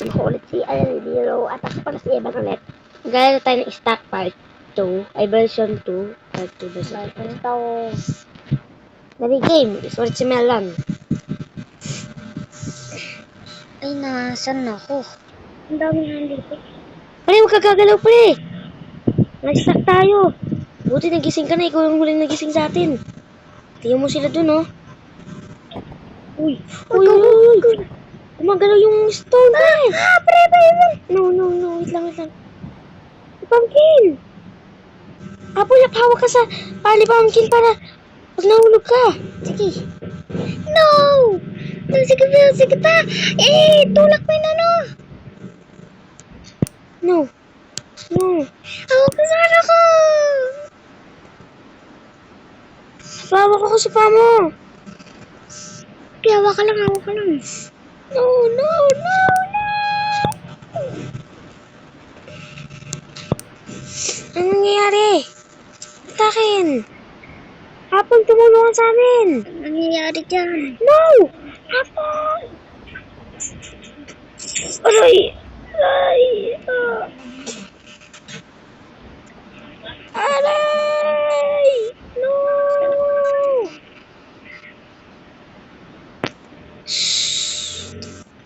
Sama ko ulit si Allen Zero at ako pala si Evan ulit. Gaya tayo ng Stack Part 2, ay version 2, part 2 version 2. Dali game, isulit si Melon. Ay, nasan ako? Ang dami nga dito. Pare, huwag ka gagalaw pre! Nag-stack tayo. Buti nagising ka na, ikaw yung huling nagising sa atin. Tingnan mo sila dun oh. Uy, uy, uy, uy. Gumagalaw yung stone pre! Pre! No, wait lang. Pumpkin! Apple, hawak ka sa pali pumpkin para pag nahulog ka. Sige. No! Sige pa! Tulak mo yun ano! No. Hawak ka sana ko! Hawak ako sa paa mo. Hawak ka lang. No. Ano nangyayari? Takin. Apple, tumulungan sa amin. Ano nangyayari dyan? No! Apple! Aray! Aray! No!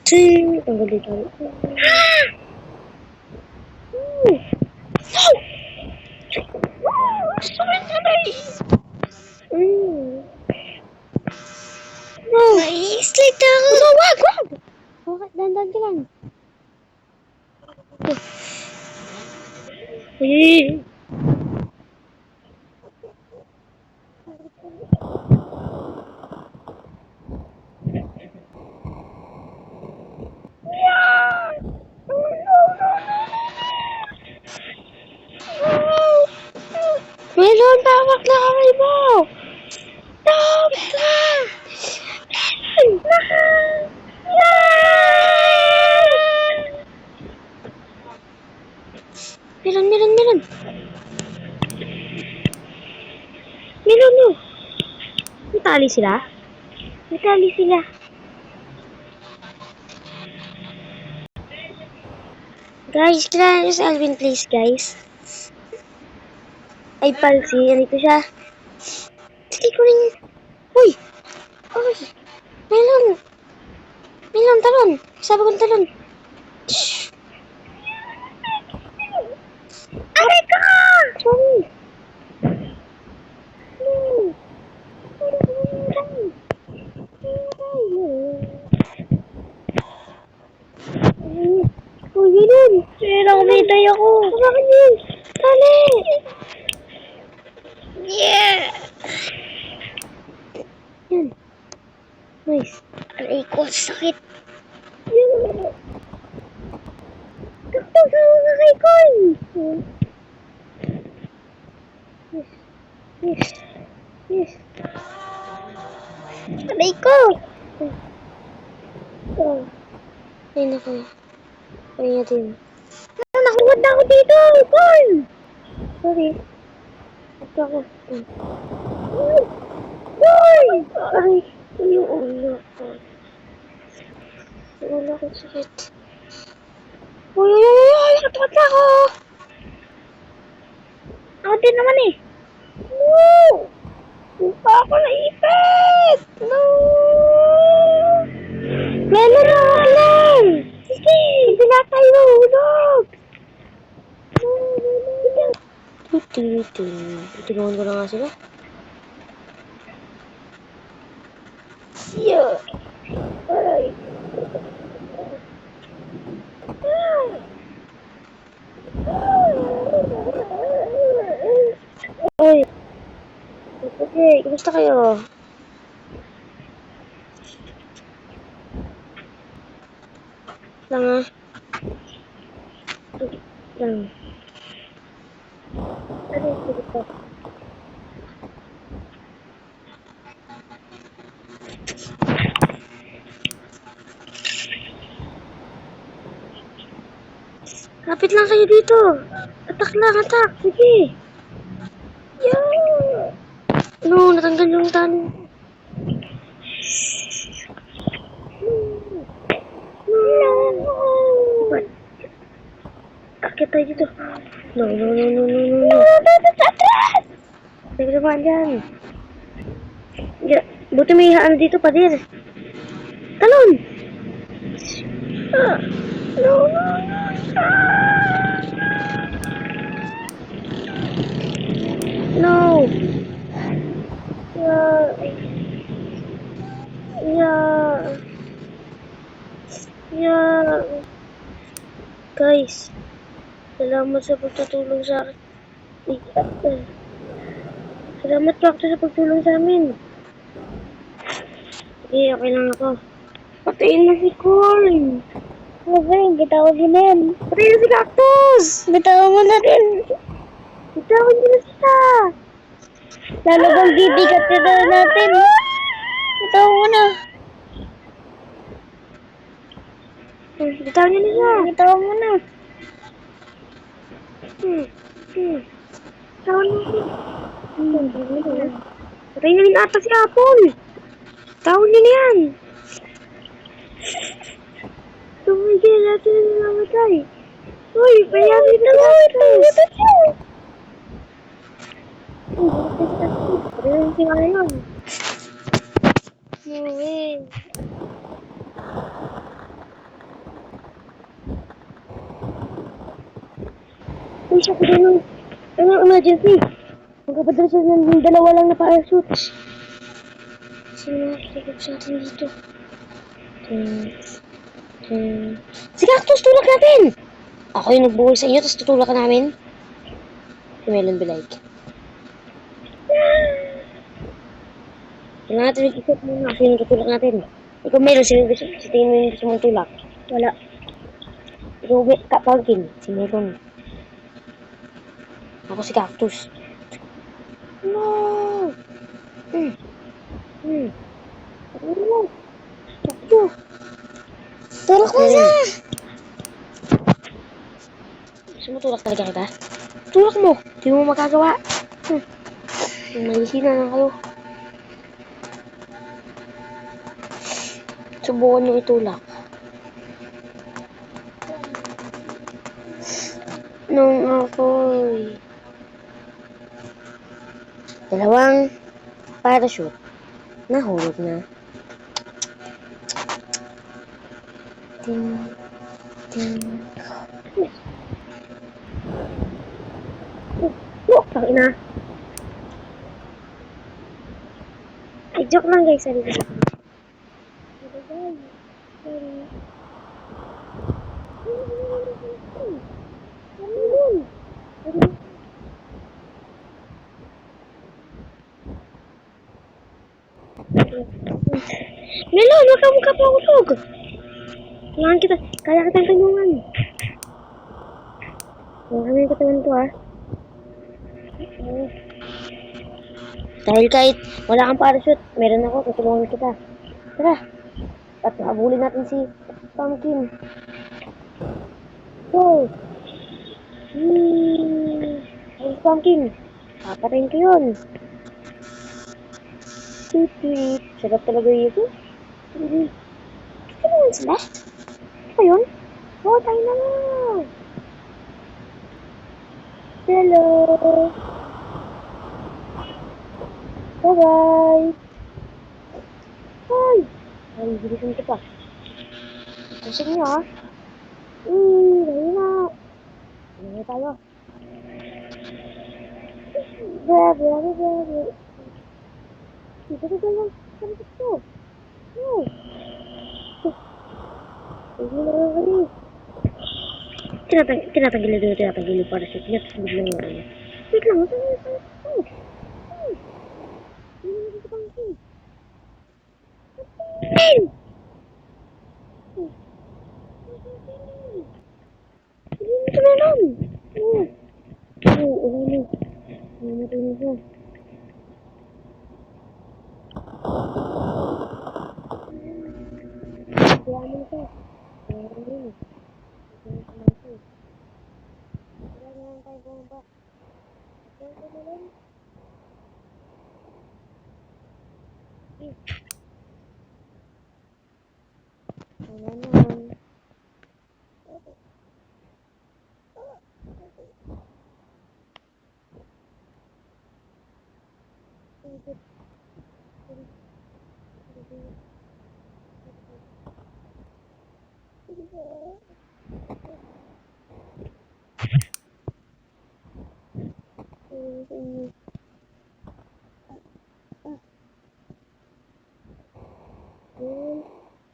Ting! Tanggal dito. No! Slide ako! No, wag! Okay, dandan ka lang. Melon, tawag na kamay mo! Tawag na! Melon! Melon mo! Natali sila? Guys, kailangan nyo si Alvin please, guys. Ay, palsi. Andito siya. Sige ko rin. Uy! Melon! Talon! Sabi kong talon. Shhh! Aray ka! Sorry. Uy, Melon! Nakumitay ako! Bakit yun? Tali! Yeah! Yan. Nice. Aray ko, sakit! Kaktasawa ka kay Koy! Yes. Aray ko! Ay, naku. Ay, natin. Nakuha na ako dito! Paul! Sorry. Ito ako. Paul! Ay, yung ulo ko. Yung ulo ko sakit. Uy! Nakatakot na ako! Ako din naman eh! No! Hindi pa ako naipit! No! Melon na lang! Sige! Hindi na tayo mahulog! Tinungan ko na nga sila. Yeah! Aray! Ay! Okay, kumusta kayo? Lang ah. Lang. Aray, sige pa. Kapit lang kayo dito. Atak lang, atak. Sige. Yeah. No, natanggal yung tali. No. tayo dito. No, no, no, no, no, no, no. Teka naman dyan. Buti may ano dito, pader. Talon! Ah, no, no, no. No! Yeah. Yeah. Yeah. Guys, salamat sa pagtutulong sa akin. Salamat po sa pagtulong sa amin. Sige, okay lang ako. Patayin na si Corn. Mabay, bitawan mo na yan. Patayin na si Cactus. Bitawan mo na rin. Bitawan niyo na sila. Lalo bang bibigat na natin. Bitawan mo na. Bitawan niyo na siya. Bitawan mo na. Bitawan mo siya. Patayin na rin ata si Apple. Bitawan niyo na yan. Tumigil natin na namatay. Uy, payasin na Cactus. Patayin si Iron. No way. Uy, siya ko din ng emergency. Magkapadala siya ng dalawa lang na parachute. Sino nakikip sa atin dito? Si Cactus, tulak natin! Ako yung nagbuhay sa inyo, tapos tutulak ka namin? Si Melon Bilayk. Kailangan natin mag-isip muna. Sino tutulak natin? Ikaw Melon, sino gusto? Sa tingin mo yung gusto mong tulak? Wala. Ikaw Pumpkin, si Melon. Ako si Cactus. No! Ano? Cactus! Tulak mo siya. Gusto mo tulak talaga kita? Tulak mo! Hindi mo magagawa. Malihina na kayo. Subukan nyo itulak. Nung ako'y dalawang parachute, nahulog na. Ting, ting. Pangina. Ay, joke lang guys. Sorry. Melon, wag ka magkapahulog. Kailangan kita, kaya kitang tulungan. Kaya kami yung katawan ko Dahil kahit wala kang parachute, meron ako, tutulungan kita. Tara, at habulin natin si Pumpkin. Go! Ay, Pumpkin, papatayin ko yun. Tweet. Sarap talaga yun. Gusto naman sila? Ano yun? Oo, tayo na lang. Hello. Bye-bye. Ay, bilisan ko pa. Kusog niyo dahil na. Ano tayo? Grabe. Dito lang. Saan ito? No. Tinatanggal yung parachute niya, tapos biglang wait lang,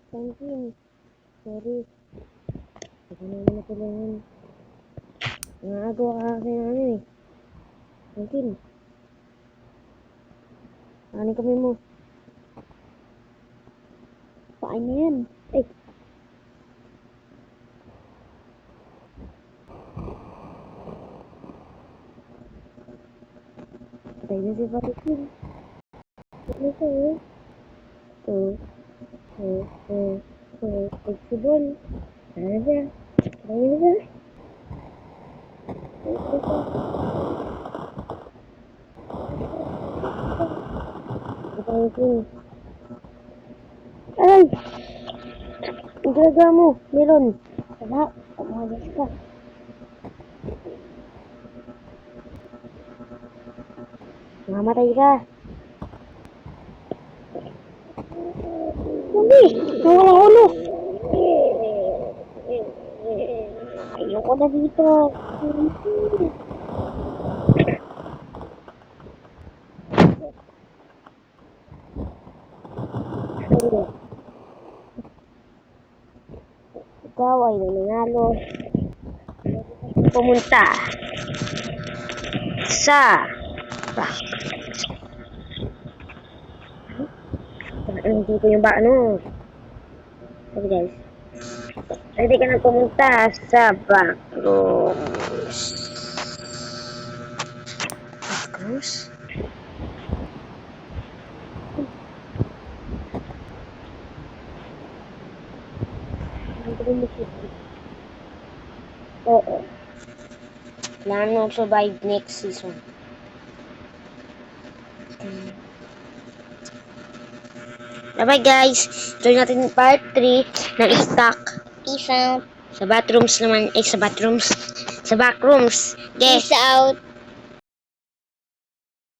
Franklin, sorry. Hindi ko naman natulungan. Nangagawa ka kasi ng ano eh. Franklin. Ano kami mo? Paano yan? Ay. Patay na si Franklin. Ano ka eh? Flexible. Ano na siya? Ano na siya? Franklin. Ay! Ang ginagawa mo, Melon. Wala. Umalis ka. Mamatay ka. Hindi. Nawala ulo. Ayoko na dito. Ikaw ay nananalo. Pumunta sa dito yung ba ano? Sabi guys. Pwede ka na pumunta sa backrooms. Backrooms? Oo. Kailangan mo survive next season. Bye guys. Join natin yung part 3 ng stock. Peace out. Sa bathrooms naman. Sa bathrooms. Sa backrooms. Yes. Peace out.